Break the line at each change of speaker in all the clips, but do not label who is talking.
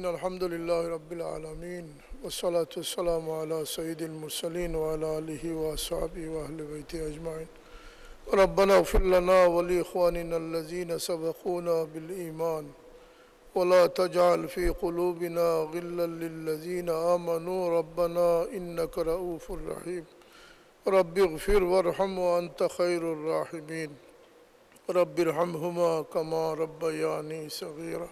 الحمد لله رب العالمين والصلاة والسلام على سيد المرسلين وعلى آله وأصحابه وأهل بيته أجمعين. ربنا اغفر لنا ولإخواننا الذين سبقونا بالإيمان ولا تجعل في قلوبنا غلا للذين آمنوا ربنا إنك رؤوف رحيم. رب اغفر وارحم وأنت خير الراحمين. رب ارحمهما كما ربياني صغيرا.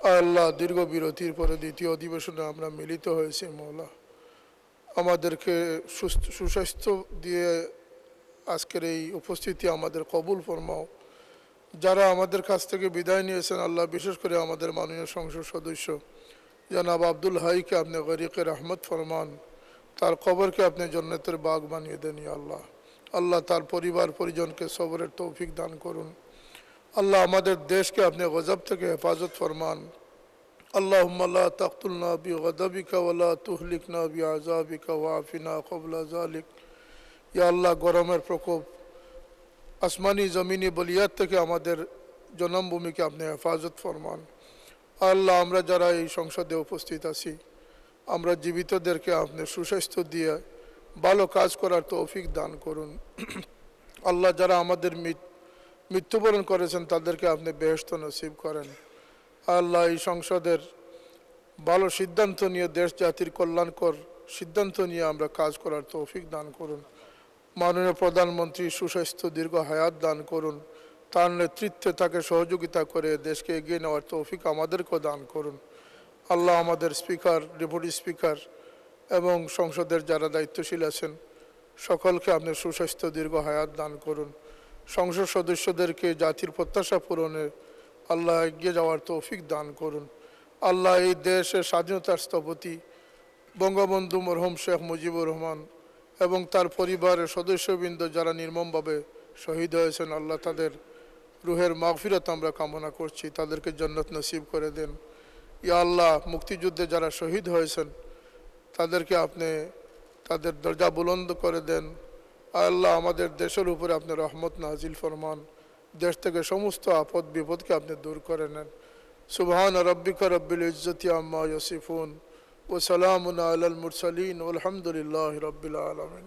আল্লাহ, দীর্ঘ বিরতির পরে দ্বিতীয় অধিবেশনে আমরা মিলিত হয়েছি। মওলা, আমাদেরকে সুস্বাস্থ্য দিয়ে আজকের এই উপস্থিতি আমাদের কবুল ফরমাও। যারা আমাদের কাছ থেকে বিদায় নিয়েছেন আল্লাহ, বিশেষ করে আমাদের মাননীয় সংসদ সদস্য জনাব আব্দুল হাইকে আপনি গরিকে রহমত ফরমান, তার কবরকে আপনি জান্নাতের বাগ বানিয়ে দেন। আল্লাহ আল্লাহ তার পরিবার পরিজনকে সবরের তৌফিক দান করুন। আল্লাহ, আমাদের দেশকে আপনি গজব থেকে হেফাজত ফরমান। আল্লাহুম্মা লা তাকতুলনা বিগদাবিকা ওয়ালা তুহলিকনা বিআযাবিকা ওয়াফিনা ক্বাবলা যালিক। ইয়া আল্লাহ, গরমের প্রকোপ, আসমানি জমিনি বলিয়াত থেকে আমাদের জন্মভূমিকে আপনি হেফাজত ফরমান। আল্লাহ, আমরা যারা এই সংসদে উপস্থিত আছি, আমরা জীবিতদেরকে আপনি সুস্বাস্থ্য দিয়ে ভালো কাজ করার তৌফিক দান করুন। আল্লাহ, যারা আমাদের মৃত্যুবরণ করেছেন তাদেরকে আপনি বেহেশত নসিব করেন। আল্লাহ, এই সংসদের ভালো সিদ্ধান্ত নিয়ে দেশ জাতির কল্যাণকর সিদ্ধান্ত নিয়ে আমরা কাজ করার তৌফিক দান করুন। মাননীয় প্রধানমন্ত্রী সুস্বাস্থ্য দীর্ঘ হায়াত দান করুন। তার নেতৃত্বে তাকে সহযোগিতা করে দেশকে এগিয়ে নেওয়ার তৌফিক আমাদেরকেও দান করুন। আল্লাহ, আমাদের স্পিকার, ডেপুটি স্পিকার এবং সংসদের যারা দায়িত্বশীল আছেন সকলকে আপনি সুস্বাস্থ্য দীর্ঘ হায়াত দান করুন। সংসদ সদস্যদেরকে জাতির প্রত্যাশা পূরণে আল্লাহ এগিয়ে যাওয়ার তৌফিক দান করুন। আল্লাহ, এই দেশের স্বাধীনতার স্থপতি বঙ্গবন্ধু মরহুম শেখ মুজিবুর রহমান এবং তার পরিবারের সদস্যবৃন্দ যারা নির্মমভাবে শহীদ হয়েছেন, আল্লাহ তাদের রুহের মাগফিরাত আমরা কামনা করছি, তাদেরকে জান্নাত নসিব করে দেন। ইয়া আল্লাহ, মুক্তিযুদ্ধে যারা শহীদ হয়েছেন তাদেরকে আপনি তাদের দরজা বুলন্দ করে দেন। আল্লাহ, আমাদের দেশের উপরে আপনি রহমত নাজিল ফরমান, দেশ থেকে সমস্ত আপদ বিপদকে আপনি দূর করে নেন। সুবহান রাব্বিকা রব্বিল ইজ্জতি আম্মা ইয়াসিফুন ওয়া সালামুন আলাল মুরসালিন ওয়ালহামদুলিল্লাহি রাব্বিল আলামিন।